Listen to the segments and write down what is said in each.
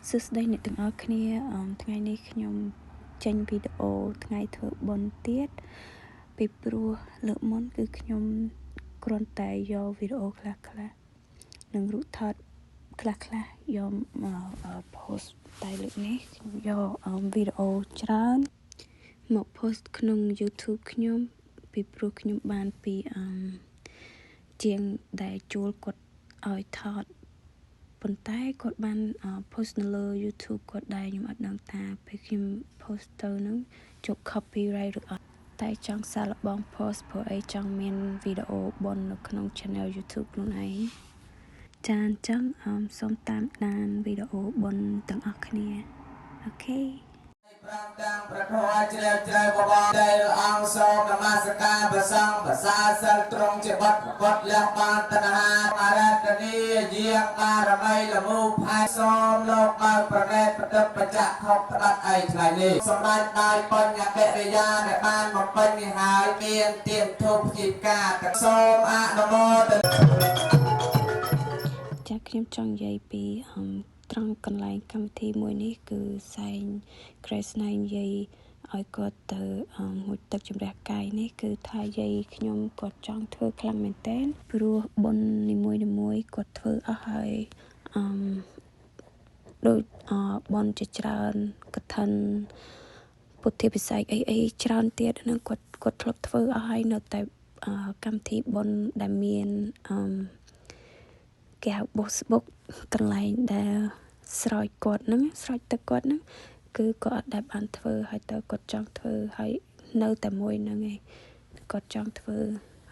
សួស្តីអ្នកទាំងអស់គ្នាថ្ងៃនេះខ្ញុំចេញវីដេអូថ្ងៃធ្វើបុណ្យទៀតពីព្រោះលើកមុនគឺខ្ញុំគ្រាន់តែយកវីដេអូខ្លះនិងរូបថតខ្លះយកមក post តែលើកនេះខ្ញុំយកវីដេអូច្រើនមក post ក្នុង YouTube ខ្ញុំពីព្រោះខ្ញុំបានពីជាងដែលជួលគាត់ឲ្យថតប៉ុន្តែគាត់បាន post នៅលើ YouTube គាត់ដែរខ្ញុំអត់ដឹងថាពេលខ្ញុំ post ទៅនឹងជប់ copyright ឬអត់តែចង់សាកល្បង post ព្រោះអីចង់មានវីដេអូបុណ្យនៅក្នុង channel YouTube ខ្លួនឯងចាអញ្ចឹងសូមតាមដានវីដេអូបុណ្យទាំងអស់គ្នាអូខេប្រាំតាំងប្រធមជ្រាបជ្រៅបបរដែលអង្គសូមនមស្ការព្រះសង្ឃភាសាសិលត្រង់ជាបត់គាត់លះបានតណ្ហាអរតនីយាងបារមីលមូផែសូមលោកបើប្រណេតប្រតិបច្ចៈខុសផ្ដាត់ឯថ្ងៃនេះសម្ដេចដោយបញ្ញបរិយាដែលបានមកពេញនេះហើយមានទៀនធូបជីវការសូមអនុមោទនាចាខ្ញុំចង់និយាយពីត្រង់កន្លែងកម្មវិធីមួយនេះគឺសែង Grace ណៃនិយាយឲ្យគាត់ទៅងូតទឹកជំរះកាយនេះគឺថាយាយខ្ញុំគាត់ចង់ធ្វើខ្លាំងមែនតើព្រោះបុណ្យនីមួយគាត់ធ្វើអស់ហើយដូចបុណ្យជាច្រើនកឋិនពុទ្ធិពិស័យអីច្រើនទៀតហ្នឹងគាត់ធ្លាប់ធ្វើអស់ហើយនៅតែកម្មវិធីបុណ្យដែលមានគេហៅ Facebook កន្លែងដែលស្រោចគាត់ហ្នឹងស្រោចទឹកគាត់ហ្នឹងគឺគាត់អត់ដែលបានធ្វើហើយទៅគាត់ចង់ធ្វើហើយនៅតែមួយហ្នឹងឯងគាត់ចង់ធ្វើ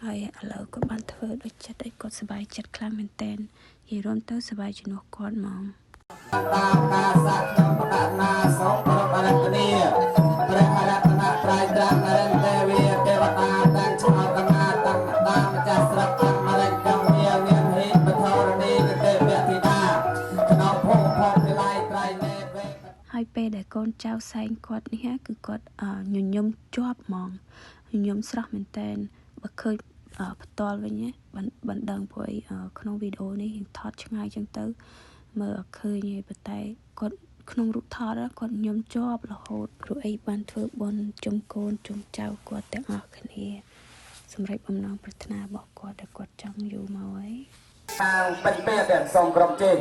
ហើយឥឡូវគាត់បានធ្វើដូចចិត្តឲ្យគាត់សប្បាយចិត្តខ្លាំងមែនតើនិយាយរួមទៅសប្បាយជំនួសគាត់ហ្មងតាមការសាក់ក្នុងបដនាសូមប្របរតនីព្រះអរតនត្រៃត្រង់នរិន្ទទេវីទេវតាទាំងឆ្នោតកំណាទាំងតាមម្ចាស់ស្រុកទាំងមរិញកម្មមានហេតុបធរនីទេវធីតាក្នុងភពវិល័យត្រៃណេវេហើយពេលដែលកូនចៅសែងគាត់នេះគឺគាត់ញញឹមជាប់ហ្មងញញឹមស្រស់មែនតើបើឃើញផ្ទាល់វិញបណ្ដឹងព្រោះក្នុងវីដេអូនេះថតឆ្ងាយចឹងទៅមើលអត់ឃើញទេប៉ុន្តែគាត់ក្នុងរូបថតគាត់ញញឹមជាប់រហូតព្រោះអីបានធ្វើបុណ្យជុំកូនជុំចៅគាត់ទាំងអស់គ្នាសម្រាប់បំណងប្រាថ្នារបស់គាត់ដែលគាត់ចង់យូរមកហើយខាងពេញពេទ្យសូមក្រុមជេរ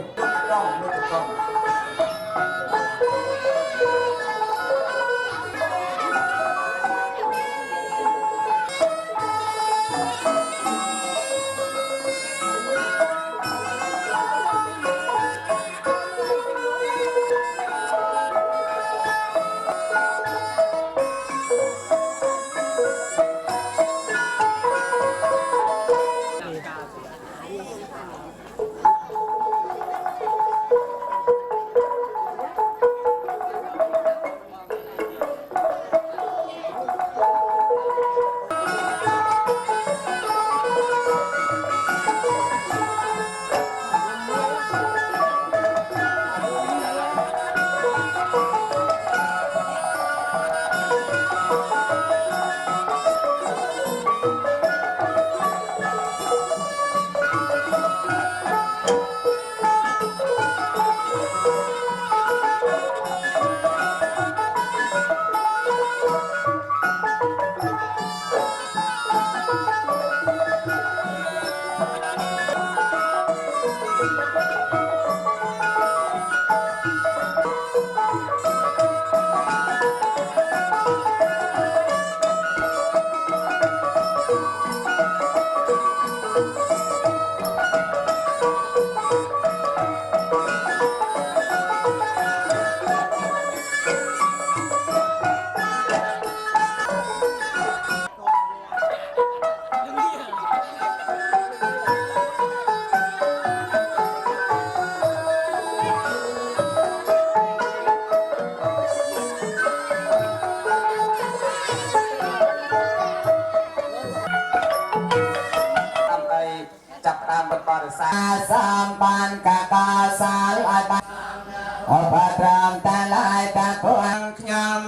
សាមបានកាកាសាលឲ្យបានអបត្រាមតាឡាយតាពួកខ្ញុំ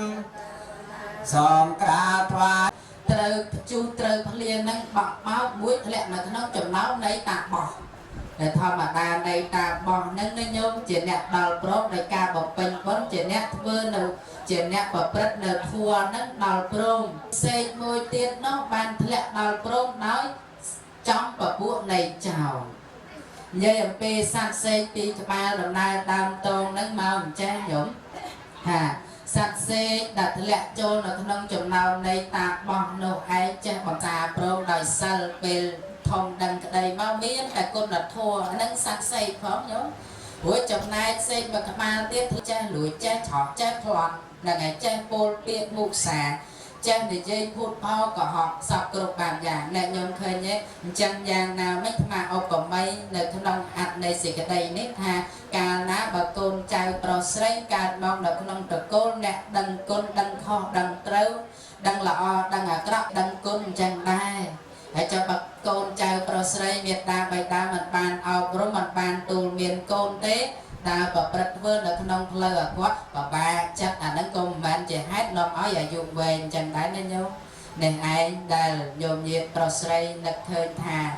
សូមក្រាបថ្វាយត្រូវជូត្រូវភ្លៀងនឹងបោកបោកមួយធ្លាក់នៅក្នុងចំណោមនៃតាបោះ để thọ mà đa đây ta bò nâng nâng nhôm chỉ nè đào pro để ca bọc bình bón chỉ nè vơ nấu chỉ nè bọc rất nấu thua nâng đào pro xây môi tiết nó bàn lẹ đào pro nói trong bọc buộc này chào như ở pe san xây pi ba đồng nai đam tôn nâng màu che nhổm hà san xây đặt lẹ cho nó nông chồng nào này ta bò nấu ai che bọc trà pro đòi sal pe thông đằng đầy mau miếng tại con là thua nâng sang xây phóng nhớ buổi chồng nay xây mà các ba tiếp cha lùi cha thọ cha thọt là ngày cha pol tiết mục xả cha để dây phút phao của họ sọc cột bàn giả này nhôm khơi nhé chân giang nào mấy mà ô cổ mây nơi thôn đông ạt này xì cái đầy nét hà cà ná bà côn chào pro sấy cà mong là thôn đông trật côn nè đằng côn đằng kho đằng trâu đằng lọ đằng à cọp đằng côn chân đai hãy cho bậc côn chào pro sấy miệt đa bài đa mình bàn ao pro mình bàn tù miền côn tế đa bậc bật vươn ở nông lơ ở quá và ba chắc là nó cùng bạn chỉ hát nó nói và dùng về chẳng đáy nên nhau nên ai đã nhôm nhiệt pro sấy nực hơi thà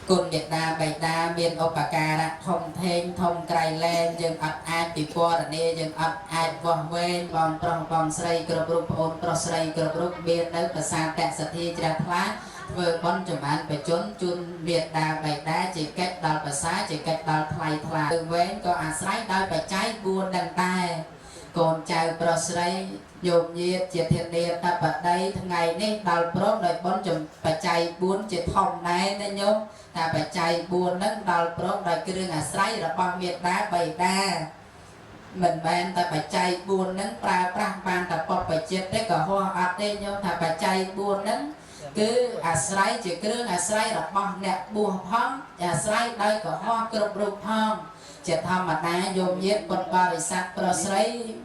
côn miệt đa bài đa miền opaka đã thông thêm thông cày lên dừng ấp ai bị qua là nè dừng ấp ai vòng ven vòng tròn vòng sấy cờ rụp ôn pro sấy cờ rụp miền nơi và xa tẹt sát thi ra thoát vừa con chồng bạn phải trốn chun việt đà bài đá chỉ cách đào và xá chỉ cách đào thay thà từ vén có à sấy đào phải trái buôn đằng tai còn chào pro sấy dùng nhiệt chỉ thiên địa ta bật đây ngày nay đào pro đợi con chồng phải chạy buôn chỉ thòng này nên nhôm ta phải chạy buôn nâng đào pro đợi cái đường à sấy là bằng việt đá bài đa mình bạn ta phải chạy buôn nâng pra ban ta bọc phải chết đấy cả hoa ạt đây nhôm ta phải chạy buôn nâng cứ à sấy chỉ cứ à sấy là bằng nẹt buông phong à sấy đây có hoa cột rụp phong chỉ thầm mà ta dùng nhiệt bật vào để sạc pro sấy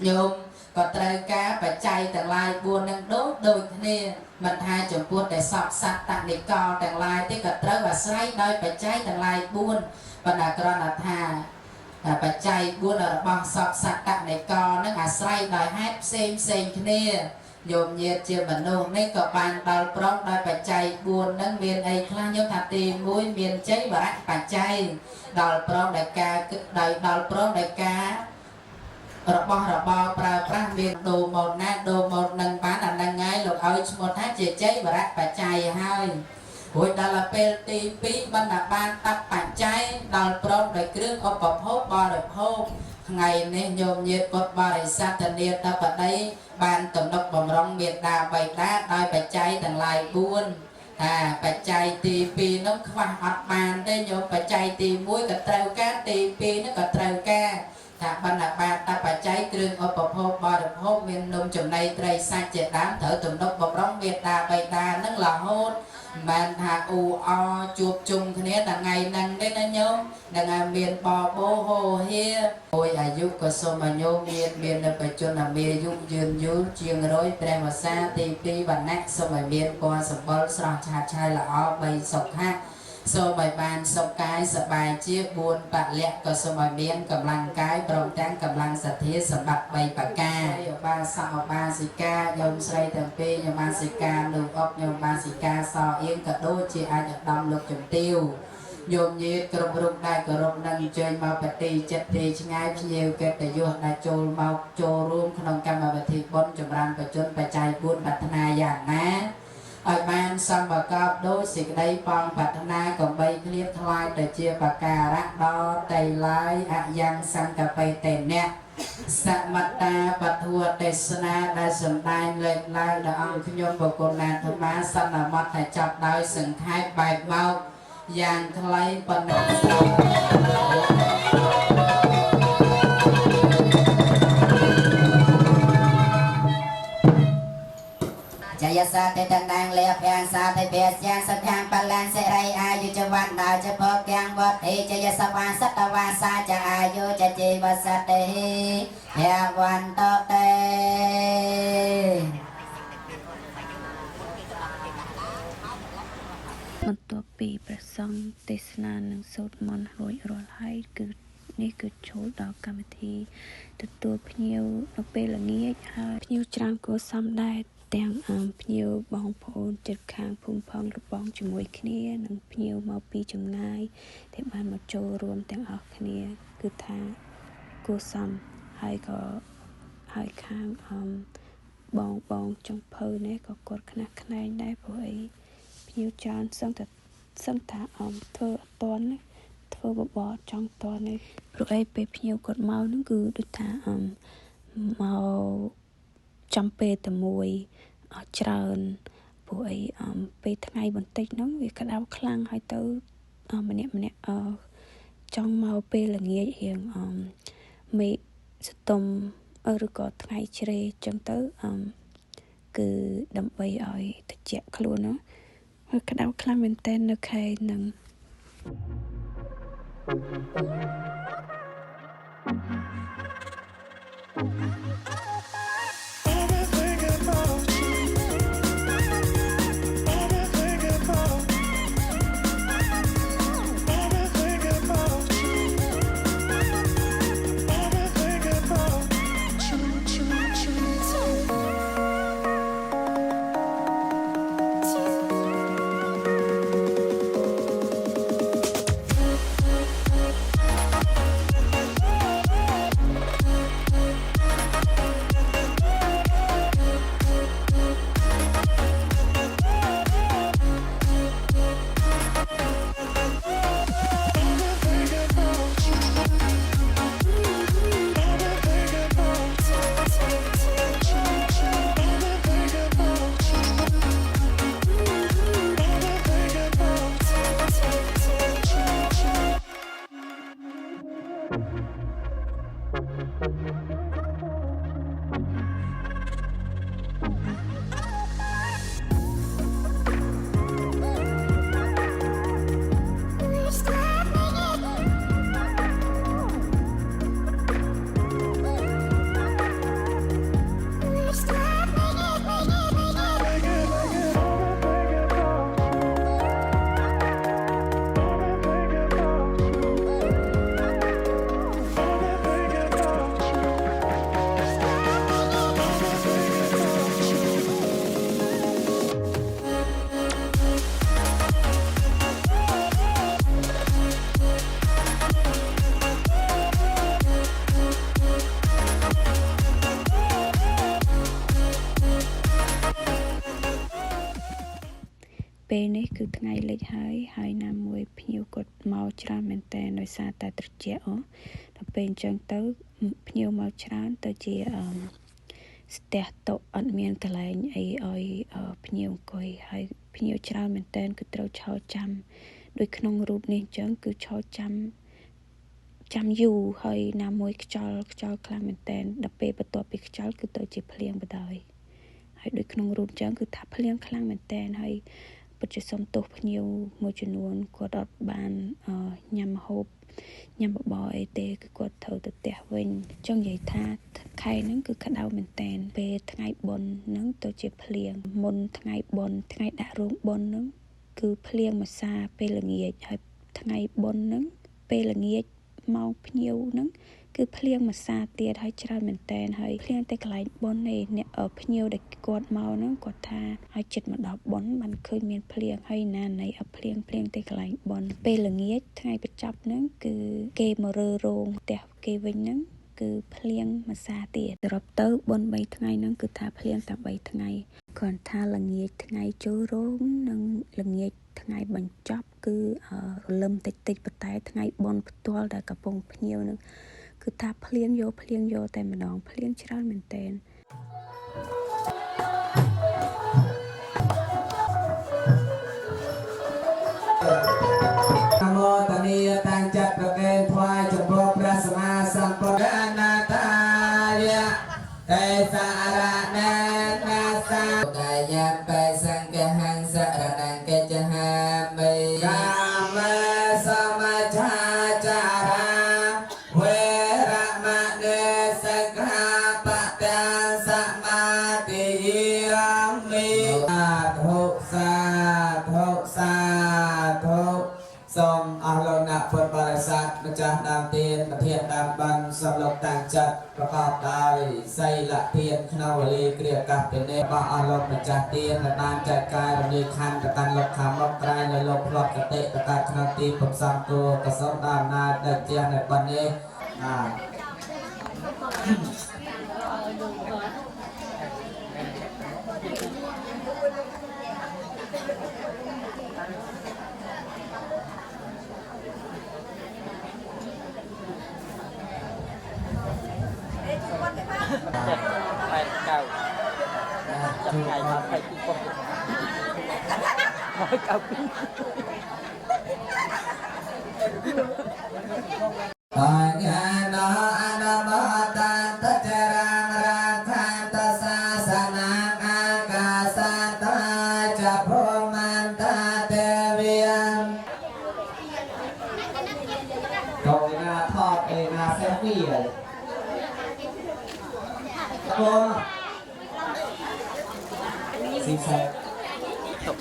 dùng có trời cá phải chạy tầng lai buôn nâng đốt đôi thế mình hai chục buôn để sọt sạch tặng để co tầng lai tới cả trời và sấy đây phải chạy tầng lai buôn và là con là thà phải chạy buôn ở bằng sọt sạch tặng để co nó à sấy đòi hát xem thế dùng nhiệt chưa mình nung nên có bàn đào prong đòi phải chạy buồn nâng miền ấy khá nhớ thật tìm mũi miền cháy và rác phải chạy đào prong đại ca đào prong đại ca rồi bò pra miền đồ một nát đồ một nâng bán là nâng ngay lục ơi một tháng chỉ cháy và rác phải chạy hai hồi đó là pelti pi ban là ban tập phải chạy đào prong đại cứ có bọc hốt bò được hốt ngày nên nhôm nhiệt cột bò để sát thần nhiệt ta ở đây ban tổng đốc bồng rong miệt đà bày đá đòi phải chạy tầng lại buôn phải chạy tì pi nó khoa học bàn đây nhôm phải chạy tì muối cả trâu cá tì pi nó cả trâu cá ta ban là ba ta phải chạy kêu ở bọc hộp bò được hộp miền đông chừng này tây xa chết đám thở tổng đốc bồng rong miệt đà bày đá nó là hốt bạn thà u o chuột chung thế là ngày năng đấy nó nhôm là miền bò bô hồ hia ôi à giúp có số mà nhôm miền là phải cho là miền giúp dường dú chiêng rối pre mà xa thì pi và nát số mà miền qua số bớt sao chả chai là o bay sọc ha số bài bàn sọc cái sập bài chiếc buôn bạc lẹ có số mà miền cầm lăng cái bồng trắng cầm lăng sạch thiết sập bạc bay bạc ca ba sao ba zika nhôm xây tầng pi nhôm ba zika đường ốc nhôm ba zika so yên cả đôi chị ai nhập đông lục chủng tiêu nhôm nhiệt cột rụng đại cột rụng nâng chơi màu bạch tì chất tì ngay nhiều kết để vô đại trôi màu trôi luôn không cam mà bạch thịt bón chủng ran bạch chôn bạch chay buôn bạch na dạng ná ở ban xong bà cọp đôi xịt đây phong bạch na còn bay clip thay để chia bà cà rác đo tay lái ạ giang sang cà phê tèn nè sạ mặt ta bạch thua tê sna đã sừng tay lên lai đã ông khi nhôm bộ cồn nàn thơm má xanh là mặt phải chọc đôi sừng hai bài mau yang thay phần Jaya sa te tandang le pian sa te bes yang sa thang palan se rai ayu cha wan da cha phok yang wat he jaya sa wan sat ta wan sa cha ayu cha chi va sa te ya wan to teបន្ទាប់ពីព្រះសង្ឃទេសនានិងសូត្រមន្តរួចរាល់ហើយគឺនេះគឺចូលដល់កម្មវិធីទទួលភ្ញៀវនៅពេលល្ងាចហើយភ្ញៀវច្រើនគួរសមដែរ ទាំងភ្ញៀវបងប្អូនជិតខាងភូមិផងរបងជាមួយគ្នានិងភ្ញៀវមកពីចម្ងាយដែលបានមកចូលរួមទាំងអស់គ្នាគឺថាគួរសមហើយក៏ហើយខាងបងចុងភៅនេះក៏គាត់ខ្នះខ្នែងដែរព្រោះអីភ្ញៀវច្រើនសឹងថាធ្វើអត់តន់ណាធ្វើបបចង់តន់នេះព្រោះអីពេលភ្ញៀវគាត់មកហ្នឹងគឺដូចថាមកចំពេលតែមួយច្រើនព្រោះអីពេលថ្ងៃបន្តិចហ្នឹងវាក្តៅខ្លាំងហើយទៅម្នាក់ចង់មកពេលល្ងាចរៀងមេឃស្ទុំឬក៏ថ្ងៃជ្រេចឹងទៅគឺដើម្បីឲ្យត្រជាក់ខ្លួនណាហើយក្តៅខ្លាំងមែនតើនៅខែហ្នឹងពេលនេះគឺថ្ងៃលិចហើយណាមួយភ្ញៀវគាត់មកច្រើនមែនតើដោយសារតែត្រជាក់ដល់ពេលអញ្ចឹងទៅភ្ញៀវមកច្រើនទៅជាស្ទះតុអត់មានកន្លែងអីឲ្យភ្ញៀវអង្គុយហើយភ្ញៀវច្រើនមែនតើគឺត្រូវឈរចាំដូចក្នុងរូបនេះអញ្ចឹងគឺឈរចាំយូរហើយណាមួយខ្យល់ខ្លាំងមែនតើដល់ពេលបន្ទាប់ពីខ្យល់គឺទៅជាភ្លៀងបដ ហើយដូចក្នុងរូបអញ្ចឹងគឺថាភ្លៀងខ្លាំងមែនតើហើយពិតជាសុំទោសភ្ញៀវមួយចំនួនគាត់អត់បានញ៉ាំហូបញ៉ាំបបរអីទេគឺគាត់ត្រូវទៅផ្ទះវិញចង់និយាយថាខែហ្នឹងគឺក្តៅមែនតើពេលថ្ងៃបុណ្យហ្នឹងទៅជាភ្លៀងមុនថ្ងៃបុណ្យថ្ងៃដាក់រោងបុណ្យហ្នឹងគឺភ្លៀងមួយសាពេលល្ងាចហើយថ្ងៃបុណ្យហ្នឹងពេលល្ងាចមកភ្ញៀវហ្នឹងគឺភ្លៀងមួយសាទៀតហើយច្រើនមែនតើហើយភ្លៀងតែកន្លែងបុណ្យនេះអ្នកភ្ញៀវដែលគាត់មកហ្នឹងគាត់ថាឲ្យចិត្តមកដល់បុណ្យបានឃើញមានភ្លៀងហើយណានៃភ្លៀងតែកន្លែងបុណ្យពេលល្ងាចថ្ងៃបញ្ចប់ហ្នឹងគឺគេមករើរោងផ្ទះគេវិញហ្នឹងគឺភ្លៀងមួយសាទៀតសរុបទៅបុណ្យ3ថ្ងៃហ្នឹងគឺថាភ្លៀងតែ3ថ្ងៃគ្រាន់ថាល្ងាចថ្ងៃចូលរោងនិងល្ងាចថ្ងៃបញ្ចប់គឺរលឹមតិចប៉ុន្តែថ្ងៃបុណ្យផ្ទាល់ដែលកំពុងភ្ញៀវហ្នឹងគឺថាភ្លៀងយកតែម្ដងភ្លៀងច្រើនមែនតើនមោតនីតាំងចាត់ប្រកេនថ្វាយចំពោះព្រះសម្មាសម្ពុទ្ធអនាតាយៈតេសារៈនេនាសាកាយៈបេសង្ឃហង្សរណង្កេចហាមិកាមេសមច្ឆាចារាវេរមណេសិក្ខាបតាសមាទិយាមិសាធុសូមអស់លោកអ្នកពុទ្ធបរិស័ទម្ចាស់ដើមទានប្រធានដើម ban sập lộc tàng chặtประกอบដោយសីលទានក្នុងវេលាគ្រាអាកាសពិនេរបស់អស់លោកម្ចាស់ទានដែលបានចែកកាយរំលាយខណ្ឌទៅកាន់លោកខាងមុខក្រែងនៅលោកផ្លត់កតិទៅកាន់ក្នុងទីពំសំគួរកសុំដល់អំណាចដែលជានៅប៉ុណ្នេះ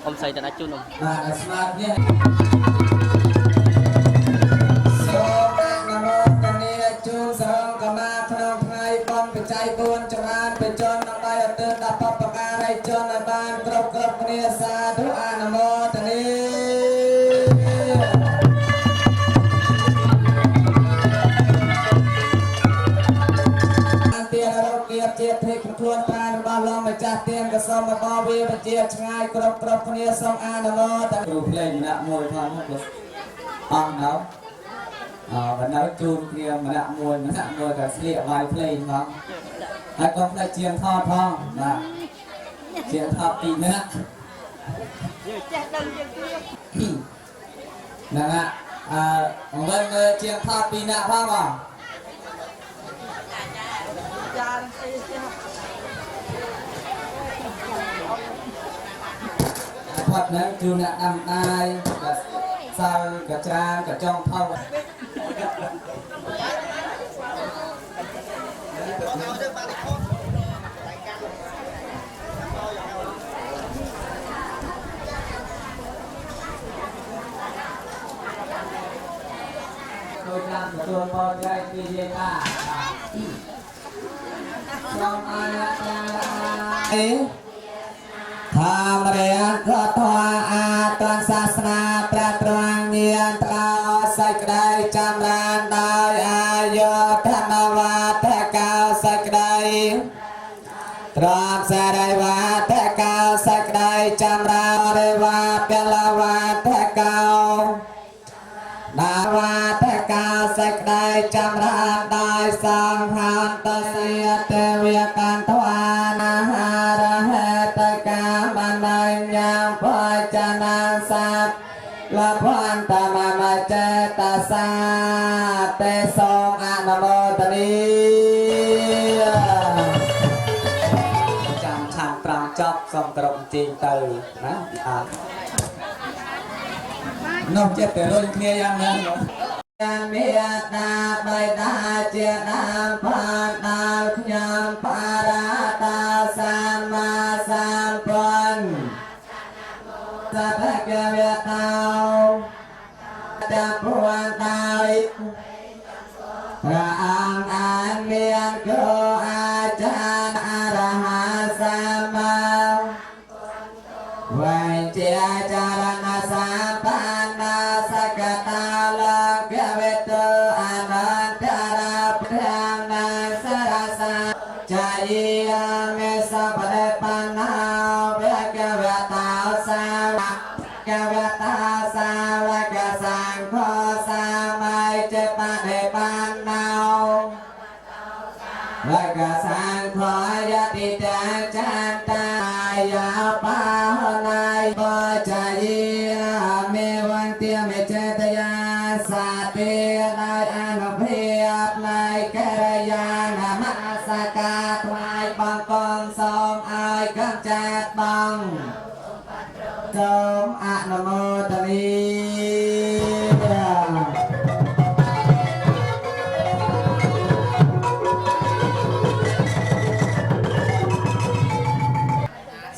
ông xây tên chun không? Smart nhé. Tuan Pan Balong Macah Tian ke sama Bawi Bajia Cengai Krop Kenia Song Anamo tak Kru Play nak môi thon hết Ông nấu và nấu chun kia mà nak môi cả sliệ vài play không hai con phải chiên thọt không mà chiên thọt tí nữa nè ông Vân chiên thọt tí nữa không à Phật nâng chú nạ nằm ai sao cả cha cả trong thông tôi làm của tôi con trai đi về ta trong ai ấy tham ria có thoa toàn sa na pra trang niên cao sạch đầy trăm ran đôi ayo thân va thế cao sạch đầy trang sa đầy va thế cao sạch đầy trăm ran đầy va pela va thế cao đa va thế cao sạch đầy trăm ran đôi sang han ta sia te việc can thoa na ha ra he te ca ban ban nhang phơi cha na sát la phan ta ma che ta sa te song anamotani ចាំឆាន5ចប់សូមក្រុមជេងទៅណានោះចិត្តទៅរុញគ្នាយ៉ាងណាយ៉ាងមេតាបៃតាជាដាមបានដល់ខ្ញុំបារាតាសម្មាសម្ពុទ្ធសតកវេតោតាមពួនដោយព្រះអង្គអាចមានគោអាចារ្យអរហន្តសម្មាវៃជាចារណសម្បណ្ណាសកតាលោកវេទអនន្តរាព្រះនាសរសាចាយមេសបដិបណ្ណាព្រះកវតោសាវកវតាសាវកសង្ឃសាមៃចេបដិបណ្ណាវកសង្ឃយតិតាចន្តាយាបាណៃបចាយមេវន្ទាមេចេតយាសាទេដោយអនុភាពនៃកិរិយានមសកាថ្វាយបង្គំសូមឲ្យកំចាត់បងសូមអនុមោទនី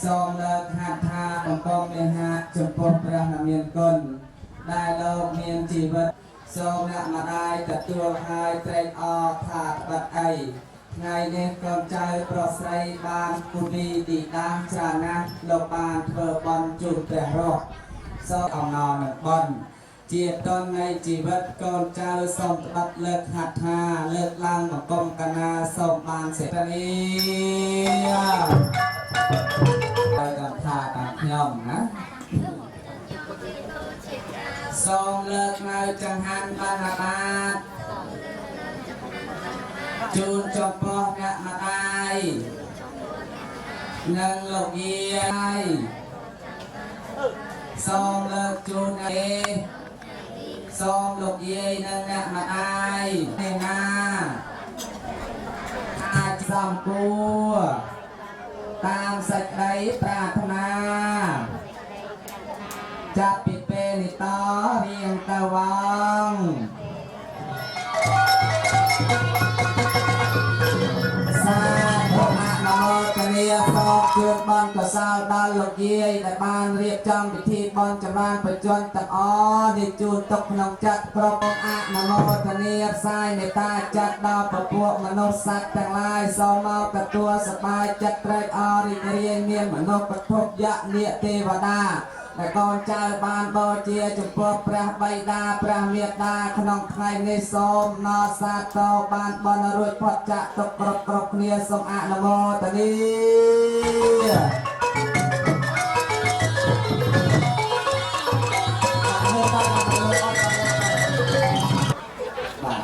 សូមលើកហាត់ថាបំពងនេះហាត់ចំពោះព្រះនាមានគុណដែលលោកមានជីវិតសូមអ្នកម្ដាយទទួលហើយត្រេកអរ ថាបាត់អីថ្ងៃនេះកូនចៅប្រុសស្រីបានគុណីទីដាច្រើនណាស់លោកបានធ្វើបន់ជូនព្រះរស់សូមអំណរនឹងបន់ជាតននៃជីវិតកូនចៅសូមត្បិតលើកហាត់ថាលើកឡើងបង្គំកណាសូមបានសេចក្តីហើយក៏ថាតាមខ្ញុំណាសូមលើកនៅចង្ហាន់បណ្ឌបាតជូនចំពោះអ្នកម្ដាយនិងលោកយាយសូមលើកជូនឯសូមលោកយាយនិងអ្នកម្ដាយនេះណាអាចសំគួរតាមសេចក្តីប្រាថ្នាចាប់ពីពេលនេះតរៀងទៅវងសាធុអនុមោទនាសូមជូនបន់កសោដល់លោកយាយដែលបានរៀបចំពិធីបន់ចម្រើនបច្ចុប្បន្នទាំងអស់នេះជូនទុកក្នុងចិត្តគ្រប់អនុមោទនាផ្សាយមេត្តាចិត្តដល់ពពួកមនុស្សសត្វទាំងឡាយសូមមកទទួលសប្បាយចិត្តត្រេកអររីករាយមានមនុស្សពធុយៈនាគទេវតាដែលកូនចៅបានបូជាចំពោះព្រះបិតាព្រះមាតាក្នុងថ្ងៃនេះសូមណោសាទរបានបន់រួចផុតចាកទុកគ្រប់គ្នាសូមអនុមោទនាបាទ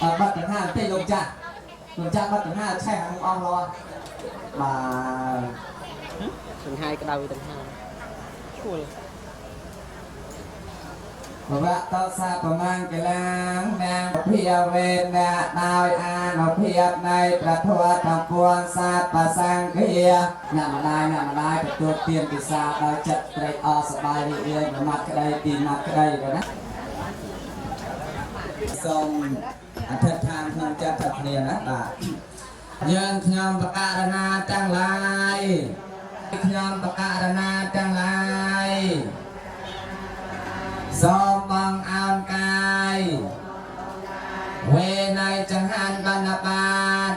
អូបាត់ទាំងហាទេលោកចាស់បាត់ទាំងហាឆេះអស់រត់បាទទាំងហាយក្តៅទាំងហាឈួលវៈតសាប្រមាណកលាំងនាងភិយវេនៈដោយអានុភាពនៃព្រះធម៌ទាំងពួងសាបសង្ឃាអ្នកម្ដាយទទួលទានពិសាដោយចិត្តត្រេកអរសប្បាយរីករាយប្រមាត់ក្តីទីមាត់ក្តីណាសូមអធិដ្ឋានក្នុងចិត្តថាគ្នាណាបាទយើងខ្ញុំបករណាទាំងឡាយខ្ញុំបករណាទាំងឡាយសូមបងអោនកាយវេណៃចង្ហាន់បណ្ឌបាត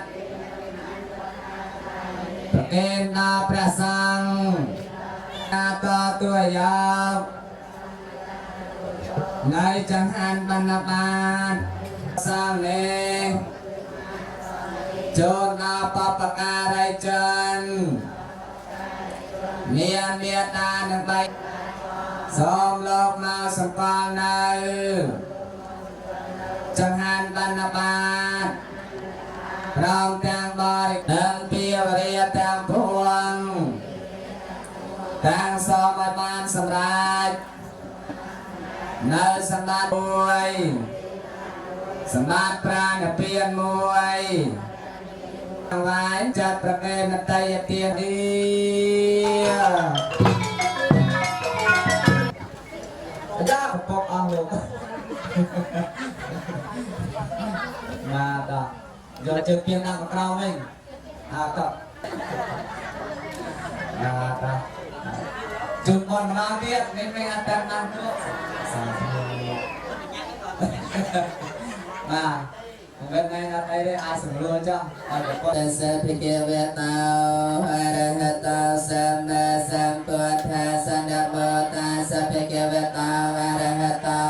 ប្រកេនដល់ព្រះសង្ឃតាតទួយកណៃចង្ហាន់បណ្ឌបាតសង្ឃនេះចូលដល់បបការីចិនមានមេត្តានឹងបៃសូមលោកមកសម្គាល់នៅចង្ហាន់បណ្ឌបាតព្រមទាំងបរិដឹងពីវរិយទាំងពួងទាំងសូមឲ្យបានសម្រេចនៅសម្បត្តិមួយសម្បត្តិប្រាណពៀនមួយទាំងឡាយចាត់ប្រកេនតយទានយ៉ាបបអស់លោកណាដល់យកជើងពីដាក់មកក្រោមវិញតណាដល់ជូនបនម្ដងទៀតនេះមិនអត់តាមណាទៅសាធុបាទមិនណែណាអីទេអាចសម្រួលចុះអត់ប្រពន្ធសេភិកវេតោអរហតោសម្មាសម្ពុទ្ធាសនមោតាសេភិកវេតោអរហតោ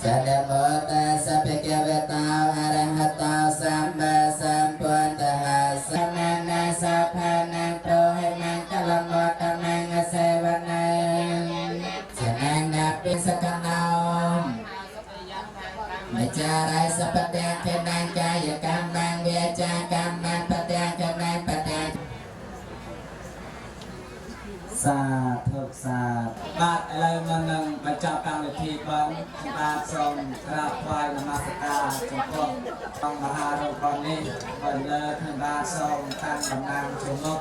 សនមោតាសេភិកវេតោអរហតោសម្មាសម្ពុទ្ធាសមានាសផានាទោហិមង្គលមោតមង្សសេវនេសនានាពិសកណោមចារៃសពតេកេណានកាយកម្មងវាចាកម្មបតេកេណានបតេសាធុសាបាទឥឡូវនឹងបញ្ចប់កម្មវិធីបងបាទសូមក្រាបថ្វាយនមស្ការចំពោះអង្គមហារូបនេះបានលើកបាទសូមតាំងតំណាងជំនុក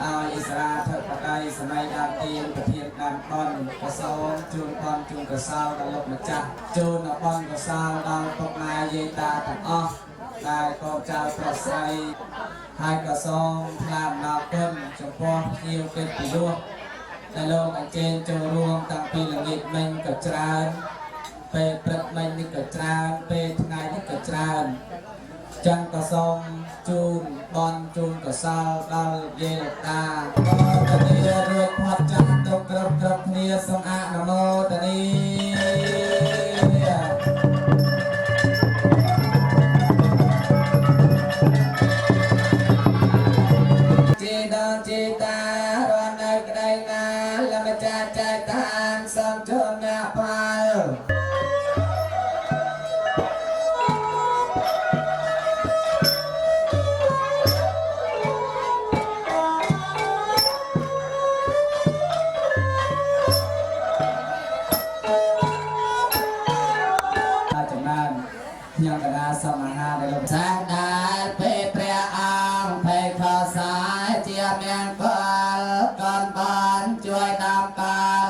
ឲ្យឥស្រាធិបតីសម័យដើមទានប្រធានដើមបនកសោជូនបនជូនកសោដល់លោកម្ចាស់ជូនបនកសោដល់ពុកម៉ែយាយតាទាំងអស់ដែលកូនចៅប្រុសស្រីហើយក៏សូមថ្លែងអំណរគុណចំពោះភ្ញៀវកិត្តិយសដែលលោកអញ្ជើញចូលរួមតាំងពីល្ងាចមិញក៏ច្រើនហ ពេលព្រឹកមិញនេះក៏ច្រើនពេលថ្ងៃនេះក៏ច្រើនចឹងក៏សូមជូនបនជូនកសលដល់យាយលោកតាក៏ទៅរួចផុតចាស់ទុកគ្រប់គ្នាសូមអនុមោទនីជីដូនជីតារននៅក្តីណាលំចាចែកឋានសូមជូនអ្នកផលខ្ញុំកណាសមអាហារដែលលោកសាដែលពេលព្រះអង្គភ័យខសាយជាមានកលកនបានជួយដំកាល